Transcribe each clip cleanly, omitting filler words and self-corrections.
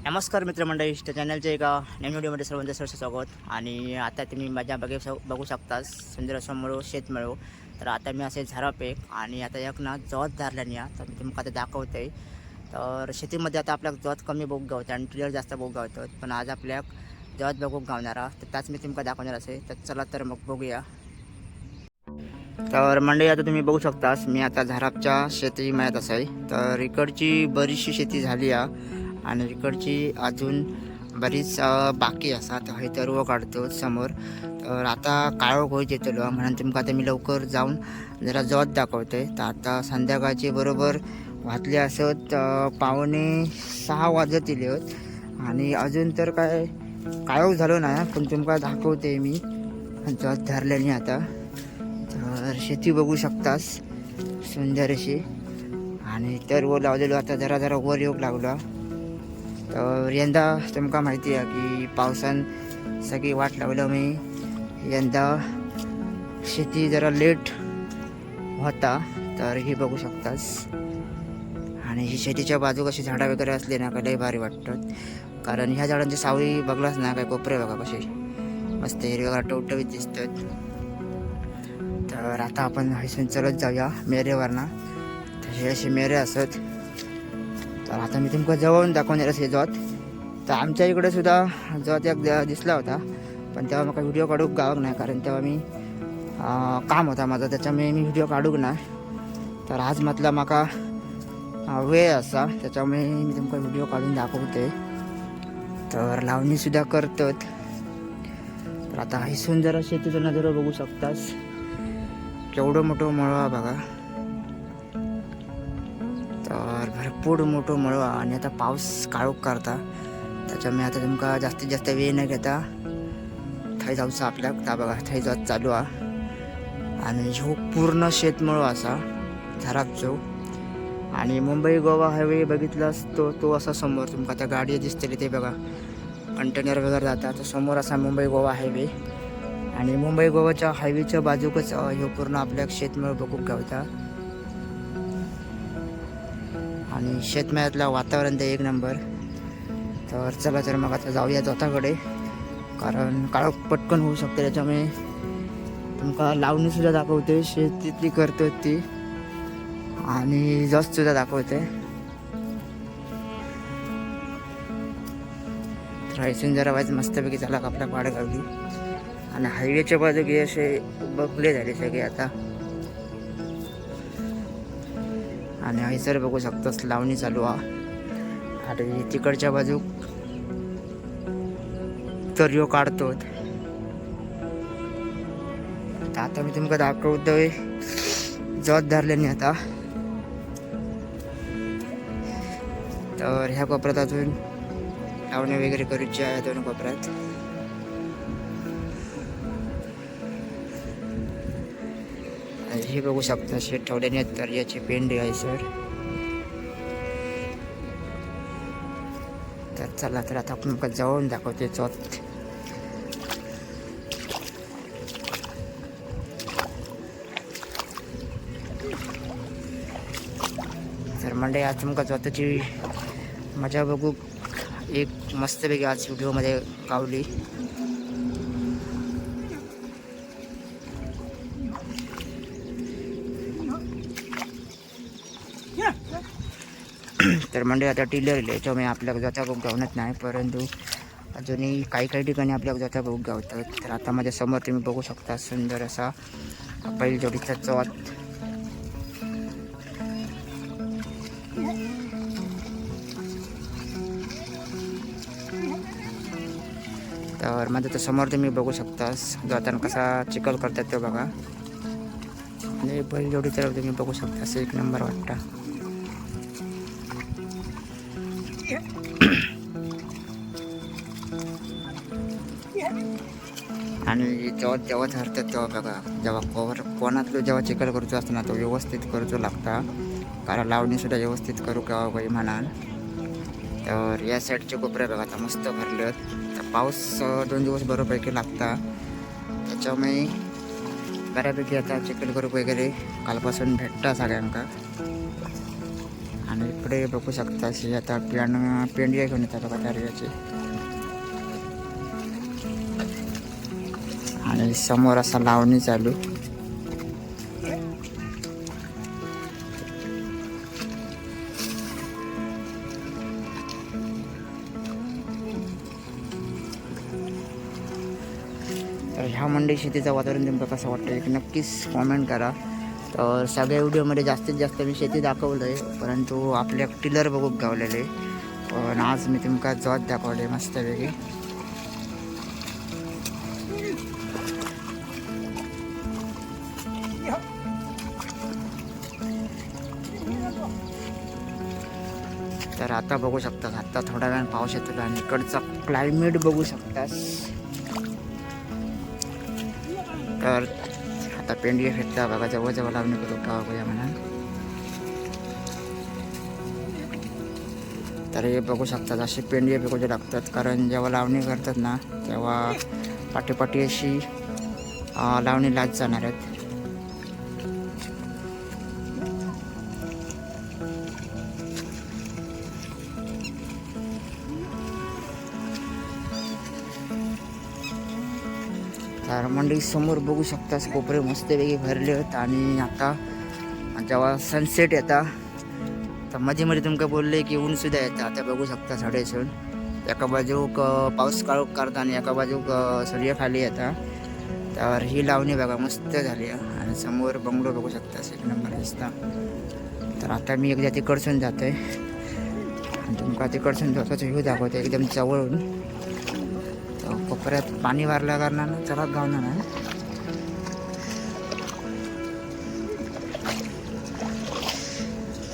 नमस्कार मित्रमंडळी, चॅनलच्या एका नवीन व्हिडिओमध्ये सर्वांचं सहर्ष स्वागत. आणि आता तुम्ही माझ्या बघू शकता सुंदर असं मळो शेत मळो. तर आता मी असे झारापेक आणि आता एक ना जवत धरल्याने तर मी तुम्हाला आता दाखवते. तर शेतीमध्ये आता आपल्याला जवत कमी बघू गावतं आणि टिलर जास्त बघू गावतं, पण आज आपल्याक जवत बघू गावणारा तर त्याच मी तुम्हाला दाखवणार असे. तर चला तर मग बघूया. तर मंडळी आता तुम्ही बघू शकतास मी आता झारापच्या शेती मळ्यात असाय. तर इकडची बरीचशी शेती झाली आहे आणि इकडची अजून बरीच बाकी असा. तर हे तरव काढतो समोर. तर आता काळोख होत येतलो म्हणून तुमका आता मी लवकर जाऊन जरा जवत दाखवते. तर आता संध्याकाळचे बरोबर वाजले असत 5:45 वाजत येले होत आणि अजून तर काय काळोख झालो नाही, पण तुमका दाखवते मी जवत धरल्याने. आता तर शेती बघू शकतास सुंदर अशी आणि तरव लावलेलो आता जरा जरा वर येऊक लागला. तर यंदा तुमका माहिती आहे की पावसान सगळी वाट लावलं मी. यंदा शेती जरा लेट होता. तर ही बघू शकतास आणि ही शेतीच्या बाजू कशी झाडं वगैरे असले ना का लय भारी वाटतात. कारण ह्या झाडांची सावळी बघलाच ना काय कोपरे बघा कसे मस्त हिरवेगार टवटवीत दिसतात. तर आता आपण हसून चलत जाऊया मेरेवरना. तर हे असे मेरे असत. तर आता मी तुमका जवळून दाखवणार असे जवत. तर आमच्या इकडे सुद्धा जवत एक दिसला होता, पण तेव्हा मला व्हिडिओ काढूक गावक नाही, कारण तेव्हा मी काम होता माझा, त्याच्यामुळे मी व्हिडिओ काढूक नाही. तर आज म्हटलं माका वेळ असा, त्याच्यामुळे मी तुमका व्हिडिओ काढून दाखवते. तर लावणीसुद्धा करतात. तर आता ही सुंदर शेतीचा नजारा बघू शकतास. केवढं मोठं मळवा बघा. तर भरपूर मोठं मळवा आणि आता पाऊस काळोख करता, त्याच्यामुळे आता तुमका जास्तीत जास्त वेळ न घेता थंय जाऊचं आपल्याक. ता बघा थंय जात चालू आहे आणि ह्यो पूर्ण शेतमळो असा झारापचो. आणि मुंबई गोवा हायवे बघितलास तो असा समोर तुमका त्या गाडी दिसतली ते बघा, कंटेनर वगैरे जातात. तर समोर असा मुंबई गोवा हायवे आणि मुंबई गोवाच्या हायवेच्या बाजूकच ह्यो पूर्ण आपल्या शेतमळ बघूक गावता. आणि शेतमळ्यातलं वातावरण ते एक नंबर. तर चला तर मग आता जाऊया जोताकडे, कारण काळोख पटकन होऊ शकते. त्याच्यामुळे तुमका लावणीसुद्धा दाखवते, शेतीतली करतो ती, आणि जस्तसुद्धा दाखवते. तर हैसून जरा वाईज मस्तपैकी झाला आपल्या पाडगावली आणि हायवेच्या बाजूकी असे बघले झाले सगळे आता. आणि हैसर बघू शकतोस लावणी चालू आहे. आणि तिकडच्या बाजू तरियो काढतो. आता मी तुमका दाखवतोय जवत धरल्याने आता. तर ह्या कोपऱ्यात अजून लावणी वगैरे करूची आहे, दोन कोपऱ्यात. हे बघू शकता शेत ठेवल्याने तर याची पेंडी आहे सर. तर चला तर आता आपण जाऊन दाखवते चौथ. तर मंडळी आज तुमका स्वतःची मजा बघू एक मस्तपैकी आज व्हिडिओमध्ये गावली. तर मंडळी आता टिलर याच्यामुळे आपल्याला जाता बघ गावणत नाही, परंतु अजूनही काही ठिकाणी आपल्याला जाता बघ गावतात. तर आता माझ्या समोर तुम्ही बघू शकता सुंदर असा बैल जोडीचा चौथ. तर माझ्या तर समोर तुम्ही बघू शकतास जाताना कसा चिखल करतात ते बघा. आणि बैल जोडीचा तुम्ही बघू शकता एक नंबर वाटतं. आणि जेव्हा ठरतात तेव्हा बघा, जेव्हा कोणातलं जेव्हा चिखल करूचो असतो ना तो व्यवस्थित करूचो लागता, कारण लावणीसुद्धा व्यवस्थित करू केव्हा बाई म्हणान. तर या साईडचे कोपरे बघा आता मस्त भरले. तर पाऊस 2 दिवस बरोपैकी लागता, त्याच्यामुळे बऱ्यापैकी आता चिखल करू वगैरे कालपासून भेटता सगळ्यांका. आणि इकडे बघू शकता अशी आता पेंडी घेऊन येतात बघा दर्याची. आणि समोर असा लावणी चालू. तर ह्या मंडई शेतीचं वातावरण नेमकं कसं वाटतं एक नक्कीच कॉमेंट करा. तर सगळ्या व्हिडिओमध्ये जास्तीत जास्त मी शेती दाखवलं आहे, परंतु आपल्या टिलर बघूक गावलेले. पण आज मी तुमका जोत दाखवले मस्तपैकी. तर आता बघू शकता, आता थोड्या वेळाने पाऊस येतो आणि इकडचा क्लायमेट बघू शकतास. तर आता पेंडी फेकता बघा, जवळजवळ लावणी करू का बघूया म्हणा. तर हे बघू शकतात अशी पेंडी फेकूचे लागतात, कारण जेव्हा लावणी करतात ना तेव्हा पाठीपाठी अशी लावणी लाच जाणार आहेत. तर मंडई समोर बघू शकतास कोपरे मस्तपैकी भरले आहेत. आणि आता जेव्हा सनसेट येता तर मध्ये मध्ये तुमका बोलले की ऊन सुद्धा येतं. आता बघू शकता साडेसून एका बाजूक पाऊस काळोख करता आणि एका बाजूक सूर्य खाली येता. तर ही लावणी बघा मस्त झाली. आणि समोर बंगलो बघू शकता एक नंबर दिसता. तर आता मी एकदा तिकडसून जातो आहे आणि तुमका तिकडसून जातो व्ह्यू दाखवतो एकदम जवळून. कोपऱ्यात पाणी वारल्या कारणानं चला गावणार नाही.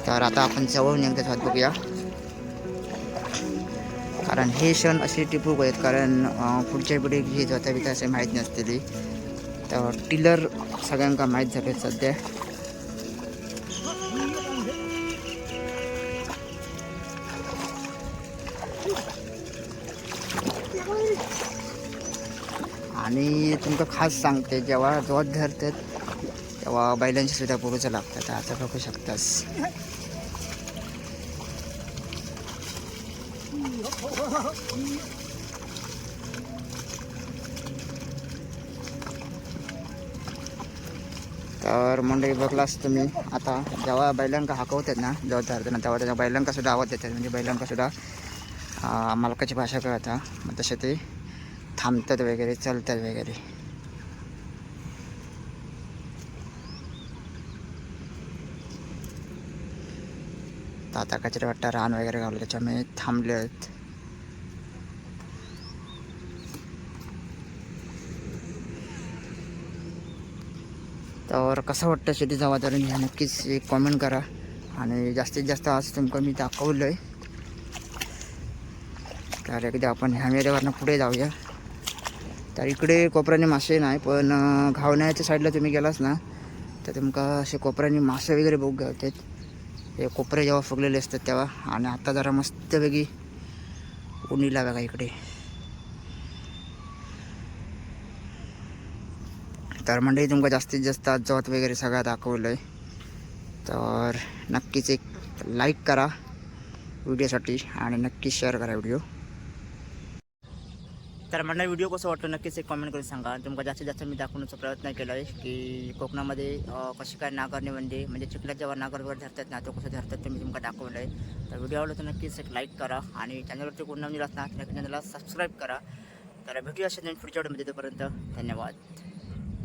तर आता आपण जवळून एकदा जात बघूया, कारण हे क्षण असे टिपूक आहेत, कारण पुढच्या पिढीक ही जोता बिता असे माहीत नसलेली. तर टिलर सगळ्यांका माहीत झाले सध्या. आणि तुमका खास सांगते, जेव्हा जोत धरतात तेव्हा बैलांची सुद्धा पुरुचं लागतात. आता बघू शकतास. तर मंडळी बघलास तुम्ही, आता जेव्हा बैलांका हाकवतात ना जोत धरताना तेव्हा त्याच्या बैलांका सुद्धा आवाज देतात. म्हणजे बैलांका सुद्धा मालकाची भाषा कळता, मग तसे ते थांबतात वगैरे, चालतात वगैरे. तर आता कचरा वाटतं रान वगैरे घालू त्याच्यामुळे थांबले आहेत. तर कसं वाटतं शेतीचं वातावरण हे नक्कीच एक कॉमेंट करा. आणि जास्तीत जास्त आज तुमका मी दाखवलं आहे. तर एकदा आपण ह्या मेऱ्यावरनं पुढे जाऊया. तर इकडे कोपऱ्याने मासे नाही, पण घावण्याच्या साईडला तुम्ही गेलास ना तर तुमका असे कोपऱ्याने मासे वगैरे बघू गावतात. हे कोपरे जेव्हा फुगलेले असतात तेव्हा. आणि आता जरा मस्तपैकी उन्हीला बघा इकडे. तर मंडळी तुमका जास्तीत जास्त आज जोत वगैरे सगळं दाखवलं आहे. तर नक्कीच एक लाईक करा व्हिडिओसाठी आणि नक्कीच शेअर करा व्हिडिओ. तर मंडळी व्हिडिओ कसं वाटतं नक्कीच एक कमेंट करून सांगा. तुमका जास्तीत जास्त मी दाखवण्याचा प्रयत्न केला आहे की कोकणामध्ये कशी काय नागरणे म्हणजे चिखलात जेव्हा नागर वगैरे धरतात ना तो कसं धरतात ते मी तुमका दाखवलं आहे. तर व्हिडिओ आवडला तर नक्कीच एक लाईक करा आणि चॅनलवरती कोण नवीन असणार नक्की चॅनलला सबस्क्राईब करा. तर भेटूया अशा पुढच्या व्हिडिओमध्ये. तोपर्यंत धन्यवाद.